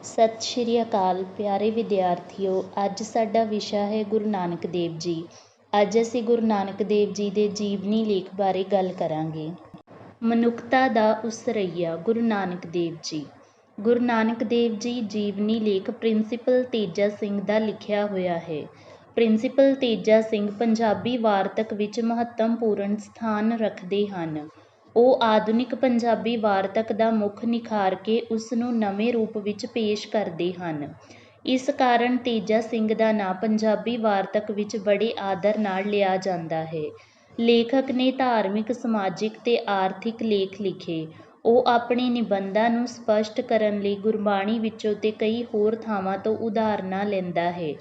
ਸਤਿ ਸ਼੍ਰੀ ਅਕਾਲ ਪਿਆਰੇ ਵਿਦਿਆਰਥੀਓ, ਅੱਜ ਸਾਡਾ ਵਿਸ਼ਾ ਹੈ ਗੁਰੂ ਨਾਨਕ ਦੇਵ ਜੀ। ਅੱਜ ਅਸੀਂ ਗੁਰੂ ਨਾਨਕ ਦੇਵ ਜੀ ਦੇ ਜੀਵਨੀ ਲੇਖ ਬਾਰੇ ਗੱਲ ਕਰਾਂਗੇ। ਮਨੁੱਖਤਾ ਦਾ ਉਸਰੱਈਆ ਗੁਰੂ ਨਾਨਕ ਦੇਵ ਜੀ। ਗੁਰੂ ਨਾਨਕ ਦੇਵ ਜੀ ਜੀਵਨੀ ਲੇਖ ਪ੍ਰਿੰਸੀਪਲ ਤੇਜਾ ਸਿੰਘ ਦਾ ਲਿਖਿਆ ਹੋਇਆ ਹੈ। ਪ੍ਰਿੰਸੀਪਲ ਤੇਜਾ ਸਿੰਘ ਪੰਜਾਬੀ ਵਾਰਤਕ ਵਿੱਚ ਮਹੱਤਵਪੂਰਨ ਸਥਾਨ ਰੱਖਦੇ ਹਨ। ਉਹ ਆਧੁਨਿਕ ਪੰਜਾਬੀ ਵਾਰਤਕ ਦਾ ਮੁੱਖ ਨਿਖਾਰ ਕੇ ਉਸ ਨੂੰ ਨਵੇਂ ਰੂਪ ਵਿੱਚ ਪੇਸ਼ ਕਰਦੇ ਹਨ। ਇਸ ਕਾਰਨ ਤੇਜਾ ਸਿੰਘ ਦਾ ਨਾਂ ਪੰਜਾਬੀ ਵਾਰਤਕ ਵਿੱਚ ਬੜੇ ਆਦਰ ਨਾਲ ਲਿਆ ਜਾਂਦਾ ਹੈ। ਲੇਖਕ ਨੇ ਧਾਰਮਿਕ, ਸਮਾਜਿਕ ਤੇ ਆਰਥਿਕ ਲੇਖ ਲਿਖੇ। ਉਹ ਆਪਣੇ ਨਿਬੰਧਾਂ ਨੂੰ ਸਪਸ਼ਟ ਕਰਨ ਲਈ ਗੁਰਬਾਣੀ ਵਿੱਚੋਂ ਤੇ ਕਈ ਹੋਰ ਥਾਵਾਂ ਤੋਂ ਉਦਾਹਰਨਾਂ ਲੈਂਦਾ ਹੈ।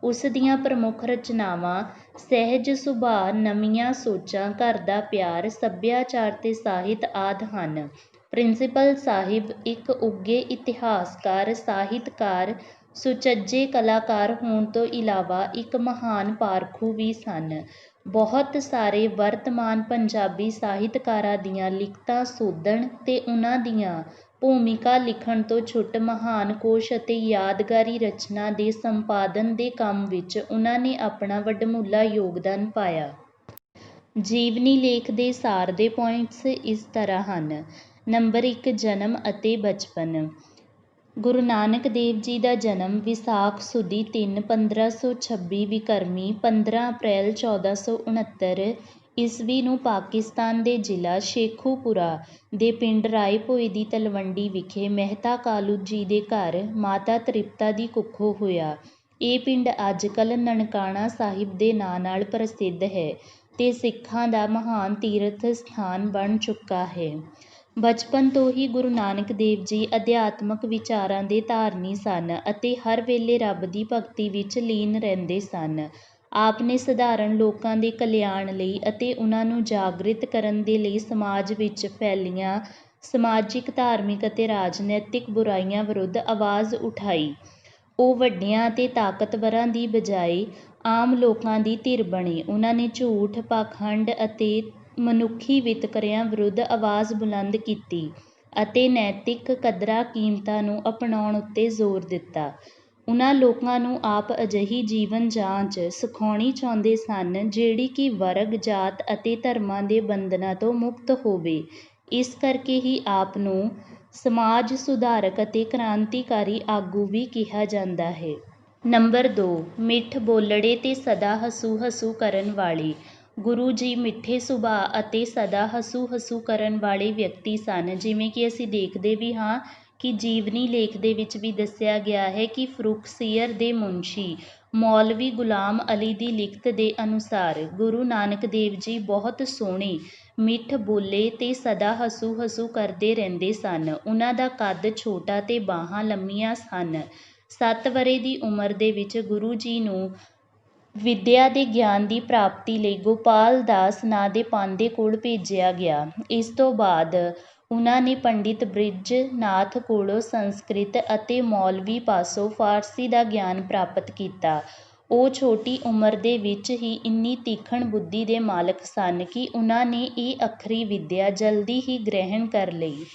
ਉਸ ਦੀਆਂ ਪ੍ਰਮੁੱਖ ਰਚਨਾਵਾਂ ਸਹਿਜ ਸੁਭਾਅ, ਨਵੀਆਂ ਸੋਚਾਂ, ਘਰ ਦਾ ਪਿਆਰ, ਸੱਭਿਆਚਾਰ ਤੇ ਸਾਹਿਤ ਆਦਿ ਹਨ। ਪ੍ਰਿੰਸੀਪਲ ਸਾਹਿਬ ਇੱਕ ਉੱਘੇ ਇਤਿਹਾਸਕਾਰ, ਸਾਹਿਤਕਾਰ, ਸੁਚੱਜੇ ਕਲਾਕਾਰ ਹੋਣ ਤੋਂ ਇਲਾਵਾ ਇੱਕ ਮਹਾਨ ਪਾਰਖੂ ਵੀ ਸਨ। ਬਹੁਤ ਸਾਰੇ ਵਰਤਮਾਨ ਪੰਜਾਬੀ ਸਾਹਿਤਕਾਰਾਂ ਦੀਆਂ ਲਿਖਤਾਂ ਸੋਧਣ ਤੇ ਉਨ੍ਹਾਂ ਦੀਆਂ ਭੂਮਿਕਾ ਲਿਖਣ ਤੋਂ ਛੁੱਟ ਮਹਾਨ ਕੋਸ਼ ਅਤੇ ਯਾਦਗਾਰੀ ਰਚਨਾ ਦੇ ਸੰਪਾਦਨ ਦੇ ਕੰਮ ਵਿੱਚ ਉਨ੍ਹਾਂ ਨੇ ਆਪਣਾ ਵੱਡਮੁੱਲਾ ਯੋਗਦਾਨ ਪਾਇਆ। ਜੀਵਨੀ ਲੇਖ ਦੇ ਸਾਰ ਦੇ ਪੁਆਇੰਟਸ ਇਸ ਤਰ੍ਹਾਂ ਹਨ। ਨੰਬਰ 1, ਜਨਮ ਅਤੇ ਬਚਪਨ। ਗੁਰੂ ਨਾਨਕ ਦੇਵ ਜੀ ਦਾ ਜਨਮ ਵਿਸਾਖ ਸੁਦੀ 3, 1526 ਵਿਕਰਮੀ 15 ਅਪ੍ਰੈਲ 1469 ਈਸਵੀ ਨੂੰ ਪਾਕਿਸਤਾਨ ਦੇ ਜ਼ਿਲ੍ਹਾ ਸ਼ੇਖੂਪੁਰਾ ਦੇ ਪਿੰਡ ਰਾਏ ਭੋਏ ਦੀ ਤਲਵੰਡੀ ਵਿਖੇ ਮਹਿਤਾ ਕਾਲੂ ਜੀ ਦੇ ਘਰ ਮਾਤਾ ਤ੍ਰਿਪਤਾ ਦੀ ਕੁੱਖੋਂ ਹੋਇਆ। ਇਹ ਪਿੰਡ ਅੱਜ ਕੱਲ੍ਹ ਨਨਕਾਣਾ ਸਾਹਿਬ ਦੇ ਨਾਂ ਨਾਲ ਪ੍ਰਸਿੱਧ ਹੈ ਤੇ ਸਿੱਖਾਂ ਦਾ ਮਹਾਨ ਤੀਰਥ ਸਥਾਨ ਬਣ ਚੁੱਕਾ ਹੈ। ਬਚਪਨ ਤੋਂ ਹੀ ਗੁਰੂ ਨਾਨਕ ਦੇਵ ਜੀ ਅਧਿਆਤਮਕ ਵਿਚਾਰਾਂ ਦੇ ਧਾਰਨੀ ਸਨ ਅਤੇ ਹਰ ਵੇਲੇ ਰੱਬ ਦੀ ਭਗਤੀ ਵਿੱਚ ਲੀਨ ਰਹਿੰਦੇ ਸਨ। ਆਪ ਨੇ ਸਧਾਰਨ ਲੋਕਾਂ ਦੇ ਕਲਿਆਣ ਲਈ ਅਤੇ ਉਨ੍ਹਾਂ ਨੂੰ ਜਾਗ੍ਰਿਤ ਕਰਨ ਦੇ ਲਈ ਸਮਾਜ ਵਿੱਚ ਫੈਲੀਆਂ ਸਮਾਜਿਕ, ਧਾਰਮਿਕ ਅਤੇ ਰਾਜਨੀਤਿਕ ਬੁਰਾਈਆਂ ਵਿਰੁੱਧ ਆਵਾਜ਼ ਉਠਾਈ। ਉਹ ਵੱਡਿਆਂ ਅਤੇ ਤਾਕਤਵਰਾਂ ਦੀ ਬਜਾਏ ਆਮ ਲੋਕਾਂ ਦੀ ਧਿਰ ਬਣੇ। ਉਨ੍ਹਾਂ ਨੇ ਝੂਠ, ਪਾਖੰਡ ਅਤੇ ਮਨੁੱਖੀ ਵਿਤਕਰਿਆਂ ਵਿਰੁੱਧ ਆਵਾਜ਼ ਬੁਲੰਦ ਕੀਤੀ ਅਤੇ ਨੈਤਿਕ ਕਦਰਾਂ ਕੀਮਤਾਂ ਨੂੰ ਅਪਣਾਉਣ ਉੱਤੇ ਜ਼ੋਰ ਦਿੱਤਾ। ਉਨ੍ਹਾਂ ਲੋਕਾਂ ਨੂੰ ਆਪ ਅਜਿਹੀ ਜੀਵਨ ਜਾਂਚ ਸਿਖਾਉਣੀ ਚਾਹੁੰਦੇ ਸਨ ਜਿਹੜੀ ਕਿ ਵਰਗ, ਜਾਤ ਅਤੇ ਧਰਮਾਂ ਦੇ ਬੰਧਨਾਂ ਤੋਂ ਮੁਕਤ ਹੋਵੇ। ਇਸ ਕਰਕੇ ਹੀ ਆਪ ਨੂੰ ਸਮਾਜ ਸੁਧਾਰਕ ਅਤੇ ਕ੍ਰਾਂਤੀਕਾਰੀ ਆਗੂ ਵੀ ਕਿਹਾ ਜਾਂਦਾ ਹੈ। ਨੰਬਰ 2, ਮਿੱਠ ਬੋਲੜੇ ਤੇ ਸਦਾ ਹਸੂ ਹਸੂ ਕਰਨ ਵਾਲੇ। ਗੁਰੂ ਜੀ ਮਿੱਠੇ ਸੁਭਾਅ ਅਤੇ ਸਦਾ ਹਸੂ ਹਸੂ ਕਰਨ ਵਾਲੇ ਵਿਅਕਤੀ ਸਨ। ਜਿਵੇਂ ਕਿ ਅਸੀਂ ਦੇਖਦੇ ਵੀ ਹਾਂ ਕਿ ਜੀਵਨੀ ਲੇਖ ਦੇ ਵਿੱਚ ਵੀ ਦੱਸਿਆ ਗਿਆ ਹੈ ਕਿ ਫਰੂਖਸੀਅਰ ਦੇ ਮੁਨਸ਼ੀ ਮੌਲਵੀ ਗੁਲਾਮ ਅਲੀ ਦੀ ਲਿਖਤ ਦੇ ਅਨੁਸਾਰ ਗੁਰੂ ਨਾਨਕ ਦੇਵ ਜੀ ਬਹੁਤ ਸੋਹਣੇ, ਮਿੱਠ ਬੋਲੇ ਤੇ ਸਦਾ ਹਸੂ ਹਸੂ ਕਰਦੇ ਰਹਿੰਦੇ ਸਨ। ਉਨ੍ਹਾਂ ਦਾ ਕੱਦ ਛੋਟਾ ਤੇ ਬਾਹਾਂ ਲੰਮੀਆਂ ਸਨ। 7 ਵਰ੍ਹੇ ਦੀ ਉਮਰ ਦੇ ਵਿੱਚ ਗੁਰੂ ਜੀ ਨੂੰ ਵਿੱਦਿਆ ਦੇ ਗਿਆਨ ਦੀ ਪ੍ਰਾਪਤੀ ਲਈ ਗੋਪਾਲ ਦਾਸ ਨਾਂ ਦੇ ਪਾਂਧੇ ਕੋਲ ਭੇਜਿਆ ਗਿਆ। ਇਸ ਤੋਂ ਬਾਅਦ ਉਨ੍ਹਾਂ ਨੇ ਪੰਡਿਤ ਬ੍ਰਿਜ ਨਾਥ ਕੋਲੋਂ ਸੰਸਕ੍ਰਿਤ ਅਤੇ ਮੌਲਵੀ ਪਾਸੋਂ ਫਾਰਸੀ ਦਾ ਗਿਆਨ ਪ੍ਰਾਪਤ ਕੀਤਾ। ਉਹ ਛੋਟੀ ਉਮਰ ਦੇ ਵਿੱਚ ਹੀ ਇੰਨੀ ਤੀਖਣ ਬੁੱਧੀ ਦੇ ਮਾਲਕ ਸਨ ਕਿ ਉਨ੍ਹਾਂ ਨੇ ਇਹ ਅੱਖਰੀ ਵਿੱਦਿਆ ਜਲਦੀ ਹੀ ਗ੍ਰਹਿਣ ਕਰ ਲਈ।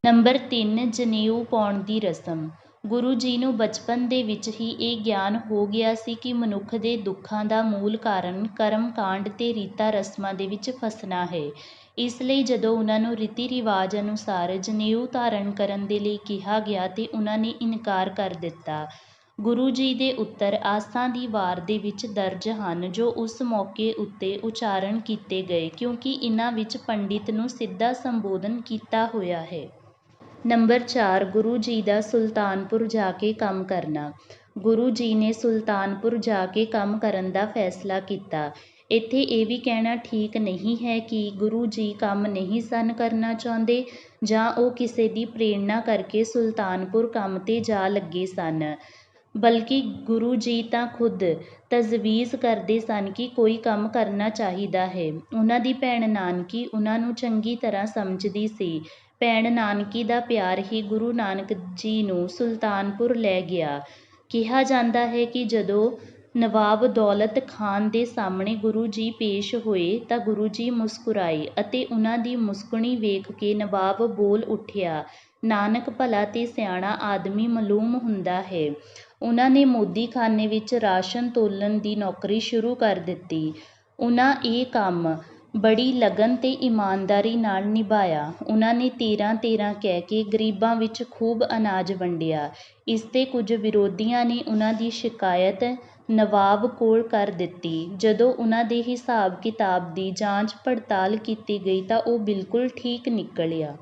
ਨੰਬਰ 3, ਜਨੇਊ ਪਾਉਣ ਦੀ ਰਸਮ। ਗੁਰੂ ਜੀ ਨੂੰ ਬਚਪਨ ਦੇ ਵਿੱਚ ਹੀ ਇਹ ਗਿਆਨ ਹੋ ਗਿਆ ਸੀ ਕਿ ਮਨੁੱਖ ਦੇ ਦੁੱਖਾਂ ਦਾ ਮੂਲ ਕਾਰਨ ਕਰਮ ਕਾਂਡ ਤੇ ਰੀਤਾਂ ਰਸਮਾਂ ਦੇ ਵਿੱਚ ਫਸਣਾ ਹੈ। ਇਸ ਲਈ ਜਦੋਂ ਉਨ੍ਹਾਂ ਨੂੰ ਰੀਤੀ ਰਿਵਾਜ ਅਨੁਸਾਰ ਜਨੇਊ ਧਾਰਨ ਕਰਨ ਦੇ ਲਈ ਕਿਹਾ ਗਿਆ ਤੇ ਉਨ੍ਹਾਂ ਨੇ ਇਨਕਾਰ ਕਰ ਦਿੱਤਾ। ਗੁਰੂ ਜੀ ਦੇ ਉੱਤਰ ਆਸਾਂ ਦੀ ਵਾਰ ਦੇ ਵਿੱਚ ਦਰਜ ਹਨ ਜੋ ਉਸ ਮੌਕੇ ਉੱਤੇ ਉਚਾਰਨ ਕੀਤੇ ਗਏ ਕਿਉਂਕਿ ਇਨ੍ਹਾਂ ਵਿੱਚ ਪੰਡਿਤ ਨੂੰ ਸਿੱਧਾ ਸੰਬੋਧਨ ਕੀਤਾ ਹੋਇਆ ਹੈ। ਨੰਬਰ 4, ਗੁਰੂ ਜੀ ਦਾ ਸੁਲਤਾਨਪੁਰ ਜਾ ਕੇ ਕੰਮ ਕਰਨਾ। ਗੁਰੂ ਜੀ ਨੇ ਸੁਲਤਾਨਪੁਰ ਜਾ ਕੇ ਕੰਮ ਕਰਨ ਦਾ ਫੈਸਲਾ ਕੀਤਾ। ਇੱਥੇ ਇਹ ਵੀ ਕਹਿਣਾ ਠੀਕ ਨਹੀਂ ਹੈ ਕਿ ਗੁਰੂ ਜੀ ਕੰਮ ਨਹੀਂ ਸਨ ਕਰਨਾ ਚਾਹੁੰਦੇ ਜਾਂ ਉਹ ਕਿਸੇ ਦੀ ਪ੍ਰੇਰਣਾ ਕਰਕੇ ਸੁਲਤਾਨਪੁਰ ਕੰਮ ਤੇ ਜਾ ਲੱਗੇ ਸਨ, ਬਲਕਿ ਗੁਰੂ ਜੀ ਤਾਂ ਖੁਦ ਤਜਵੀਜ਼ ਕਰਦੇ ਸਨ ਕਿ ਕੋਈ ਕੰਮ ਕਰਨਾ ਚਾਹੀਦਾ ਹੈ। ਉਨ੍ਹਾਂ ਦੀ ਭੈਣ ਨਾਨਕੀ ਉਨ੍ਹਾਂ ਨੂੰ ਚੰਗੀ ਤਰ੍ਹਾਂ ਸਮਝਦੀ ਸੀ। ਭੈਣ ਨਾਨਕੀ ਦਾ ਪਿਆਰ ਹੀ ਗੁਰੂ ਨਾਨਕ ਜੀ ਨੂੰ ਸੁਲਤਾਨਪੁਰ ਲੈ ਗਿਆ। ਕਿਹਾ ਜਾਂਦਾ ਹੈ ਕਿ ਜਦੋਂ ਨਵਾਬ ਦੌਲਤ ਖਾਨ ਦੇ ਸਾਹਮਣੇ ਗੁਰੂ ਜੀ ਪੇਸ਼ ਹੋਏ ਤਾਂ ਗੁਰੂ ਜੀ ਮੁਸਕਰਾਏ ਅਤੇ ਉਹਨਾਂ ਦੀ ਮੁਸਕਣੀ ਵੇਖ ਕੇ ਨਵਾਬ ਬੋਲ ਉੱਠਿਆ, ਨਾਨਕ ਭਲਾ ਤੇ ਸਿਆਣਾ ਆਦਮੀ ਮਾਲੂਮ ਹੁੰਦਾ ਹੈ। ਉਹਨਾਂ ਨੇ ਮੋਦੀਖਾਨੇ ਵਿੱਚ ਰਾਸ਼ਨ ਤੋਲਣ ਦੀ ਨੌਕਰੀ ਸ਼ੁਰੂ ਕਰ ਦਿੱਤੀ। ਉਹਨਾਂ ਇਹ ਕੰਮ ਬੜੀ ਲਗਨ ਤੇ ਇਮਾਨਦਾਰੀ ਨਾਲ ਨਿਭਾਇਆ। ਉਹਨਾਂ ਨੇ 13-13 ਕਹਿ ਕੇ ਗਰੀਬਾਂ ਵਿੱਚ ਖੂਬ ਅਨਾਜ ਵੰਡਿਆ। ਇਸ ਤੇ ਕੁਝ ਵਿਰੋਧੀਆਂ ਨੇ ਉਹਨਾਂ ਦੀ ਸ਼ਿਕਾਇਤ ਨਵਾਬ ਕੋਲ ਕਰ ਦਿੱਤੀ। ਜਦੋਂ ਉਹਨਾਂ ਦੇ ਹਿਸਾਬ ਕਿਤਾਬ ਦੀ ਜਾਂਚ ਪੜਤਾਲ ਕੀਤੀ ਗਈ ਤਾਂ ਉਹ ਬਿਲਕੁਲ ਠੀਕ ਨਿਕਲਿਆ।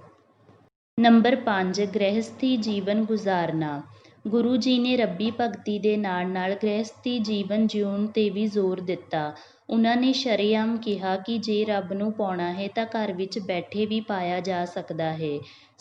ਨੰਬਰ 5 ਗ੍ਰਹਿਸਥੀ ਜੀਵਨ ਗੁਜ਼ਾਰਨਾ। ਗੁਰੂ ਜੀ ਨੇ ਰੱਬੀ ਭਗਤੀ ਦੇ ਨਾਲ ਨਾਲ ਗ੍ਰਹਿਸਥੀ ਜੀਵਨ ਜਿਉਣ ਤੇ ਵੀ ਜ਼ੋਰ ਦਿੱਤਾ। ਉਹਨਾਂ ਨੇ ਸ਼ਰੇਆਮ ਕਿਹਾ ਕਿ ਜੇ ਰੱਬ ਨੂੰ ਪਾਉਣਾ ਹੈ ਤਾਂ ਘਰ ਵਿੱਚ ਬੈਠੇ ਵੀ ਪਾਇਆ ਜਾ ਸਕਦਾ ਹੈ।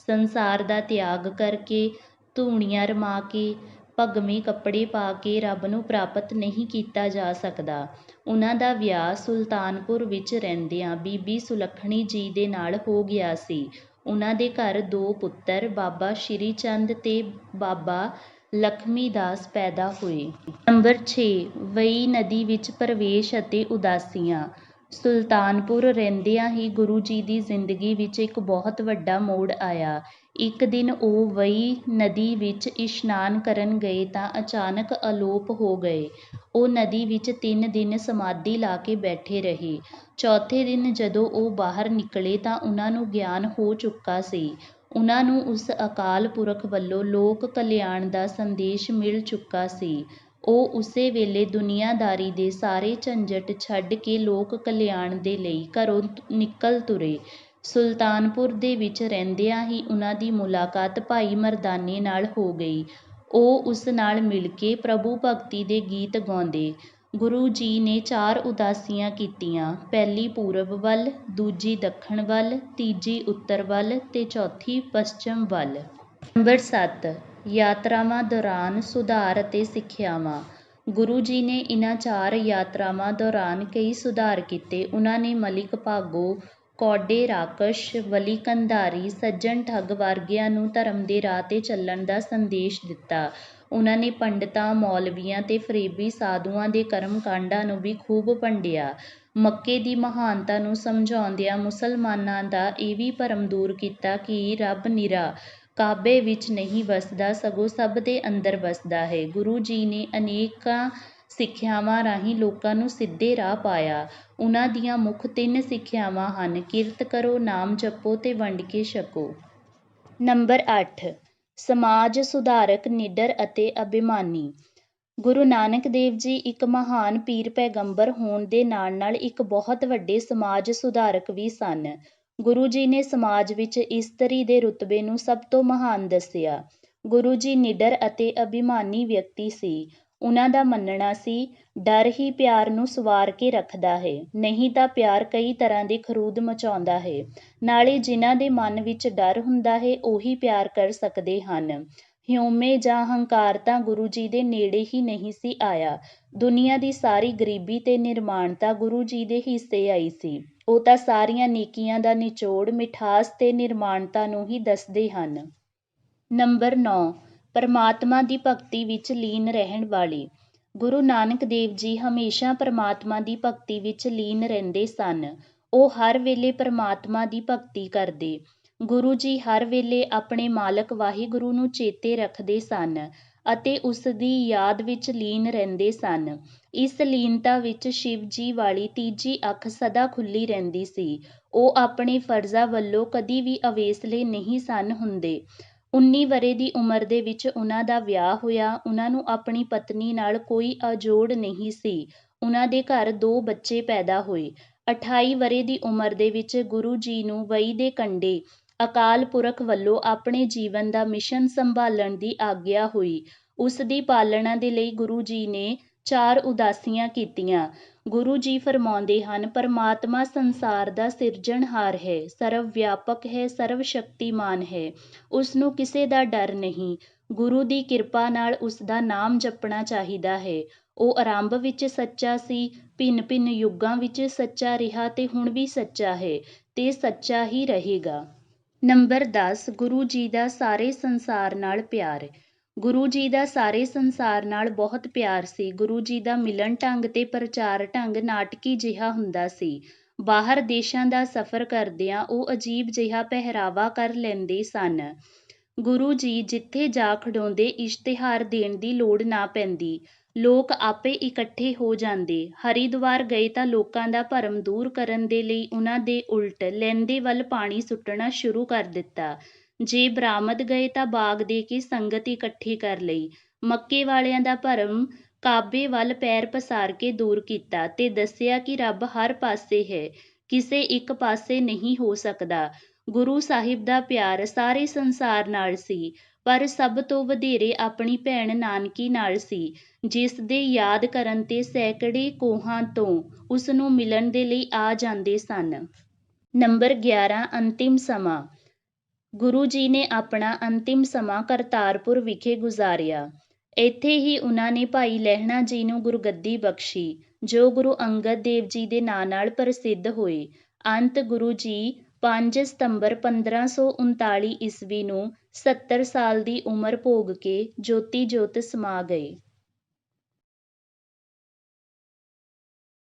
ਸੰਸਾਰ ਦਾ ਤਿਆਗ ਕਰਕੇ, ਧੂਣੀਆਂ ਰਮਾ ਕੇ, ਭਗਵੇਂ ਕੱਪੜੇ ਪਾ ਕੇ ਰੱਬ ਨੂੰ ਪ੍ਰਾਪਤ ਨਹੀਂ ਕੀਤਾ ਜਾ ਸਕਦਾ। ਉਹਨਾਂ ਦਾ ਵਿਆਹ ਸੁਲਤਾਨਪੁਰ ਵਿੱਚ ਰਹਿੰਦਿਆਂ ਬੀਬੀ ਸੁਲੱਖਣੀ ਜੀ ਦੇ ਨਾਲ ਹੋ ਗਿਆ ਸੀ। ਉਹਨਾਂ ਦੇ ਘਰ 2 ਪੁੱਤਰ ਬਾਬਾ ਸ਼੍ਰੀ ਚੰਦ ਤੇ ਬਾਬਾ ਲਖਮੀ ਦਾਸ ਪੈਦਾ ਹੋਏ। ਨੰਬਰ 6 ਵੇਈਂ ਨਦੀ ਵਿੱਚ ਪ੍ਰਵੇਸ਼ ਅਤੇ ਉਦਾਸੀਆਂ। ਸੁਲਤਾਨਪੁਰ ਰਹਿੰਦਿਆਂ ਹੀ ਗੁਰੂ ਜੀ ਦੀ ਜ਼ਿੰਦਗੀ ਵਿੱਚ ਇੱਕ ਬਹੁਤ ਵੱਡਾ ਮੋੜ ਆਇਆ। ਇੱਕ ਦਿਨ ਉਹ ਵੇਈਂ ਨਦੀ ਵਿੱਚ ਇਸ਼ਨਾਨ ਕਰਨ ਗਏ ਤਾਂ ਅਚਾਨਕ ਅਲੋਪ ਹੋ ਗਏ। ਉਹ ਨਦੀ ਵਿੱਚ 3 ਦਿਨ ਸਮਾਧੀ ਲਾ ਕੇ ਬੈਠੇ ਰਹੇ। ਚੌਥੇ ਦਿਨ ਜਦੋਂ ਉਹ ਬਾਹਰ ਨਿਕਲੇ ਤਾਂ ਉਹਨਾਂ ਨੂੰ ਗਿਆਨ ਹੋ ਚੁੱਕਾ ਸੀ। ਉਹਨਾਂ ਨੂੰ ਉਸ ਅਕਾਲ ਪੁਰਖ ਵੱਲੋਂ ਲੋਕ ਕਲਿਆਣ ਦਾ ਸੰਦੇਸ਼ ਮਿਲ ਚੁੱਕਾ ਸੀ। ਉਹ ਉਸੇ ਵੇਲੇ ਦੁਨੀਆਦਾਰੀ ਦੇ ਸਾਰੇ ਝੰਜਟ ਛੱਡ ਕੇ ਲੋਕ ਕਲਿਆਣ ਦੇ ਲਈ ਘਰੋਂ ਨਿਕਲ ਤੁਰੇ। ਸੁਲਤਾਨਪੁਰ ਦੇ ਵਿੱਚ ਰਹਿੰਦਿਆਂ ਹੀ ਉਹਨਾਂ ਦੀ ਮੁਲਾਕਾਤ ਭਾਈ ਮਰਦਾਨੇ ਨਾਲ ਹੋ ਗਈ। ਉਹ ਉਸ ਨਾਲ ਮਿਲ ਕੇ ਪ੍ਰਭੂ ਭਗਤੀ ਦੇ ਗੀਤ ਗਾਉਂਦੇ। ਗੁਰੂ ਜੀ ਨੇ 4 ਉਦਾਸੀਆਂ ਕੀਤੀਆਂ, ਪਹਿਲੀ ਪੂਰਬ ਵੱਲ, ਦੂਜੀ ਦੱਖਣ ਵੱਲ, ਤੀਜੀ ਉੱਤਰ ਵੱਲ ਤੇ ਚੌਥੀ ਪੱਛਮ ਵੱਲ। ਨੰਬਰ 7 ਯਾਤਰਾਵਾਂ ਦੌਰਾਨ ਸੁਧਾਰ ਅਤੇ ਸਿੱਖਿਆਵਾਂ। ਗੁਰੂ ਜੀ ਨੇ ਇਹਨਾਂ 4 ਯਾਤਰਾਵਾਂ ਦੌਰਾਨ ਕਈ ਸੁਧਾਰ ਕੀਤੇ। ਉਹਨਾਂ ਨੇ ਮਲਿਕ ਭਾਗੋ, ਕੌਡੇ ਰਾਕਸ਼, ਵਲੀ ਕੰਧਾਰੀ, ਸੱਜਣ ਠੱਗ ਵਰਗਿਆਂ ਨੂੰ ਧਰਮ ਦੇ ਰਾਹ ਤੇ ਚੱਲਣ ਦਾ ਸੰਦੇਸ਼ ਦਿੱਤਾ। ਉਹਨਾਂ ਨੇ ਪੰਡਤਾਂ, ਮੌਲਵੀਆਂ ਤੇ ਫਰੇਬੀ ਸਾਧੂਆਂ ਦੇ ਕਰਮ ਕਾਂਡਾਂ ਨੂੰ ਵੀ ਖੂਬ ਭੰਡਿਆ। ਮੱਕੇ ਦੀ ਮਹਾਨਤਾ ਨੂੰ ਸਮਝਾਉਂਦਿਆਂ ਮੁਸਲਮਾਨਾਂ ਦਾ ਇਹ ਵੀ ਭਰਮ ਦੂਰ ਕੀਤਾ ਕਿ ਰੱਬ ਨਿਰਾ ਕਾਬੇ ਵਿੱਚ ਨਹੀਂ ਵਸਦਾ, ਸਗੋਂ ਸਭ ਦੇ ਅੰਦਰ ਵਸਦਾ ਹੈ। ਗੁਰੂ ਜੀ ਨੇ ਅਨੇਕਾਂ ਸਿੱਖਿਆਵਾਂ ਰਾਹੀਂ ਲੋਕਾਂ ਨੂੰ ਸਿੱਧੇ ਰਾਹ ਪਾਇਆ। ਉਹਨਾਂ ਦੀਆਂ ਮੁੱਖ 3 ਸਿੱਖਿਆਵਾਂ ਹਨ, ਕਿਰਤ ਕਰੋ, ਨਾਮ ਜਪੋ ਤੇ ਵੰਡ ਕੇ ਛਕੋ। ਨੰਬਰ 8 ਸਮਾਜ ਸੁਧਾਰਕ, ਨਿਡਰ ਅਤੇ ਅਭਿਮਾਨੀ। ਗੁਰੂ ਨਾਨਕ ਦੇਵ ਜੀ ਇੱਕ ਮਹਾਨ ਪੀਰ ਪੈਗੰਬਰ ਹੋਣ ਦੇ ਨਾਲ ਨਾਲ ਇੱਕ ਬਹੁਤ ਵੱਡੇ ਸਮਾਜ ਸੁਧਾਰਕ ਵੀ ਸਨ। ਗੁਰੂ ਜੀ ਨੇ ਸਮਾਜ ਵਿੱਚ ਇਸਤਰੀ ਦੇ ਰੁਤਬੇ ਨੂੰ ਸਭ ਤੋਂ ਮਹਾਨ ਦੱਸਿਆ। ਗੁਰੂ ਜੀ ਨਿਡਰ ਅਤੇ ਅਭਿਮਾਨੀ ਵਿਅਕਤੀ ਸੀ। ਉਹਨਾਂ ਦਾ ਮੰਨਣਾ ਸੀ, ਡਰ ਹੀ ਪਿਆਰ ਨੂੰ ਸਵਾਰ ਕੇ ਰੱਖਦਾ ਹੈ, ਨਹੀਂ ਤਾਂ ਪਿਆਰ ਕਈ ਤਰ੍ਹਾਂ ਦੇ ਖਰੂਦ ਮਚਾਉਂਦਾ ਹੈ। ਨਾਲੇ ਜਿਨ੍ਹਾਂ ਦੇ ਮਨ ਵਿੱਚ ਡਰ ਹੁੰਦਾ ਹੈ ਉਹੀ ਪਿਆਰ ਕਰ ਸਕਦੇ ਹਨ। ਹਿਊਮੇ ਜਾਂ ਹੰਕਾਰ ਤਾਂ ਗੁਰੂ ਜੀ ਦੇ ਨੇੜੇ ਹੀ ਨਹੀਂ ਸੀ ਆਇਆ। ਦੁਨੀਆ ਦੀ ਸਾਰੀ ਗਰੀਬੀ ਤੇ ਨਿਰਮਾਣਤਾ ਗੁਰੂ ਜੀ ਦੇ ਹਿੱਸੇ ਆਈ ਸੀ। ਉਹ ਤਾਂ ਸਾਰੀਆਂ ਨੇਕੀਆਂ ਦਾ ਨਿਚੋੜ ਮਿਠਾਸ ਤੇ ਨਿਰਮਾਣਤਾ ਨੂੰ ਹੀ ਦੱਸਦੇ ਹਨ। ਨੰਬਰ 9 ਪਰਮਾਤਮਾ ਦੀ ਭਗਤੀ ਵਿੱਚ ਲੀਨ ਰਹਿਣ ਵਾਲੇ। ਗੁਰੂ ਨਾਨਕ ਦੇਵ ਜੀ ਹਮੇਸ਼ਾ ਪਰਮਾਤਮਾ ਦੀ ਭਗਤੀ ਵਿੱਚ ਲੀਨ ਰਹਿੰਦੇ ਸਨ। ਉਹ ਹਰ ਵੇਲੇ ਪਰਮਾਤਮਾ ਦੀ ਭਗਤੀ ਕਰਦੇ। ਗੁਰੂ ਜੀ ਹਰ ਵੇਲੇ ਆਪਣੇ ਮਾਲਕ ਵਾਹਿਗੁਰੂ ਨੂੰ ਚੇਤੇ ਰੱਖਦੇ ਸਨ ਅਤੇ ਉਸ ਦੀ ਯਾਦ ਵਿੱਚ ਲੀਨ ਰਹਿੰਦੇ ਸਨ। ਇਸ ਲੀਨਤਾ ਵਿੱਚ ਸ਼ਿਵ ਜੀ ਵਾਲੀ ਤੀਜੀ ਅੱਖ ਸਦਾ ਖੁੱਲ੍ਹੀ ਰਹਿੰਦੀ ਸੀ। ਉਹ ਆਪਣੇ ਫਰਜ਼ਾਂ ਵੱਲੋਂ ਕਦੀ ਵੀ ਅਵੇਸਲੇ ਨਹੀਂ ਸਨ ਹੁੰਦੇ। 19 ਵਰ੍ਹੇ ਦੀ ਉਮਰ ਦੇ ਵਿੱਚ ਉਹਨਾਂ ਦਾ ਵਿਆਹ ਹੋਇਆ। ਉਹਨਾਂ ਨੂੰ ਆਪਣੀ ਪਤਨੀ ਨਾਲ ਕੋਈ ਅਜੋੜ ਨਹੀਂ ਸੀ। ਉਹਨਾਂ ਦੇ ਘਰ 2 ਬੱਚੇ ਪੈਦਾ ਹੋਏ। 28 ਵਰ੍ਹੇ ਦੀ ਉਮਰ ਦੇ ਵਿੱਚ ਗੁਰੂ ਜੀ ਨੂੰ ਵੇਈਂ ਦੇ ਕੰਢੇ ਅਕਾਲ ਪੁਰਖ ਵੱਲੋਂ ਆਪਣੇ ਜੀਵਨ ਦਾ ਮਿਸ਼ਨ ਸੰਭਾਲਣ ਦੀ ਆਗਿਆ ਹੋਈ। ਉਸ ਦੀ ਪਾਲਣਾ ਦੇ ਲਈ ਗੁਰੂ ਜੀ ਨੇ 4 ਉਦਾਸੀਆਂ ਕੀਤੀਆਂ। ਗੁਰੂ ਜੀ ਫਰਮਾਉਂਦੇ ਹਨ, ਪਰਮਾਤਮਾ ਸੰਸਾਰ ਦਾ ਸਿਰਜਣਹਾਰ ਹੈ, ਸਰਵ ਵਿਆਪਕ ਹੈ, ਸਰਵ ਸ਼ਕਤੀਮਾਨ ਹੈ। ਉਸ ਨੂੰ ਕਿਸੇ ਦਾ ਡਰ ਨਹੀਂ। ਗੁਰੂ ਦੀ ਕਿਰਪਾ ਨਾਲ ਉਸ ਦਾ ਨਾਮ ਜਪਣਾ ਚਾਹੀਦਾ ਹੈ। ਉਹ ਆਰੰਭ ਵਿੱਚ ਸੱਚਾ ਸੀ, ਭਿੰਨ-ਭਿੰਨ ਯੁੱਗਾਂ ਵਿੱਚ ਸੱਚਾ ਰਿਹਾ ਤੇ ਹੁਣ ਵੀ ਸੱਚਾ ਹੈ ਤੇ ਸੱਚਾ ਹੀ ਰਹੇਗਾ। ਨੰਬਰ 10 ਗੁਰੂ ਜੀ ਦਾ ਸਾਰੇ ਸੰਸਾਰ ਨਾਲ ਪਿਆਰ। ਗੁਰੂ ਜੀ ਦਾ ਸਾਰੇ ਸੰਸਾਰ ਨਾਲ ਬਹੁਤ ਪਿਆਰ ਸੀ। ਗੁਰੂ ਜੀ ਦਾ ਮਿਲਣ ਢੰਗ ਤੇ ਪ੍ਰਚਾਰ ਢੰਗ ਨਾਟਕੀ ਜਿਹਾ ਹੁੰਦਾ ਸੀ। ਬਾਹਰ ਦੇਸ਼ਾਂ ਦਾ ਸਫ਼ਰ ਕਰਦਿਆਂ ਉਹ ਅਜੀਬ ਜਿਹਾ ਪਹਿਰਾਵਾ ਕਰ ਲੈਂਦੇ ਸਨ। ਗੁਰੂ ਜੀ ਜਿੱਥੇ ਜਾ ਖੜੋਂਦੇ ਇਸ਼ਤਿਹਾਰ ਦੇਣ ਦੀ ਲੋੜ ਨਾ ਪੈਂਦੀ, ਲੋਕ ਆਪੇ ਇਕੱਠੇ ਹੋ ਜਾਂਦੇ। ਹਰਿਦੁਆਰ ਗਏ ਤਾਂ ਲੋਕਾਂ ਦਾ ਭਰਮ ਦੂਰ ਕਰਨ ਦੇ ਲਈ ਉਨ੍ਹਾਂ ਦੇ ਉਲਟ ਲਹਿੰਦੇ ਵੱਲ ਪਾਣੀ ਸੁੱਟਣਾ ਸ਼ੁਰੂ ਕਰ ਦਿੱਤਾ। ਜੇ ਬਰਾਮਦ ਗਏ ਤਾਂ ਬਾਗ ਦੇ ਕੇ ਸੰਗਤ ਇਕੱਠੀ ਕਰ ਲਈ। ਮੱਕੇ ਵਾਲਿਆਂ ਦਾ ਭਰਮ ਕਾਬੇ ਵੱਲ ਪੈਰ ਪਸਾਰ ਕੇ ਦੂਰ ਕੀਤਾ ਤੇ ਦੱਸਿਆ ਕਿ ਰੱਬ ਹਰ ਪਾਸੇ ਹੈ, ਕਿਸੇ ਇੱਕ ਪਾਸੇ ਨਹੀਂ ਹੋ ਸਕਦਾ। ਗੁਰੂ ਸਾਹਿਬ ਦਾ ਪਿਆਰ ਸਾਰੇ ਸੰਸਾਰ ਨਾਲ ਸੀ, ਪਰ ਸਭ ਤੋਂ ਵਧੇਰੇ ਆਪਣੀ ਭੈਣ ਨਾਨਕੀ ਨਾਲ ਸੀ, ਜਿਸ ਦੇ ਯਾਦ ਕਰਨ ਤੇ ਸੈਂਕੜੇ ਕੋਹਾਂ ਤੋਂ ਉਸ ਨੂੰ ਮਿਲਣ ਦੇ ਲਈ ਆ ਜਾਂਦੇ ਸਨ। ਨੰਬਰ 11 ਅੰਤਿਮ ਸਮਾਂ। ਗੁਰੂ ਜੀ ਨੇ ਆਪਣਾ ਅੰਤਿਮ ਸਮਾਂ ਕਰਤਾਰਪੁਰ ਵਿਖੇ ਗੁਜ਼ਾਰਿਆ। ਇੱਥੇ ਹੀ ਉਨ੍ਹਾਂ ਨੇ ਭਾਈ ਲਹਿਣਾ ਜੀ ਨੂੰ ਗੁਰਗੱਦੀ ਬਖਸ਼ੀ, ਜੋ ਗੁਰੂ ਅੰਗਦ ਦੇਵ ਜੀ ਦੇ ਨਾਂ ਨਾਲ ਪ੍ਰਸਿੱਧ ਹੋਏ। ਅੰਤ ਗੁਰੂ ਜੀ 5 ਸਤੰਬਰ 1539 ਈਸਵੀ ਨੂੰ 70 ਸਾਲ ਦੀ ਉਮਰ ਭੋਗ ਕੇ ਜੋਤੀ ਜੋਤ ਸਮਾ ਗਏ।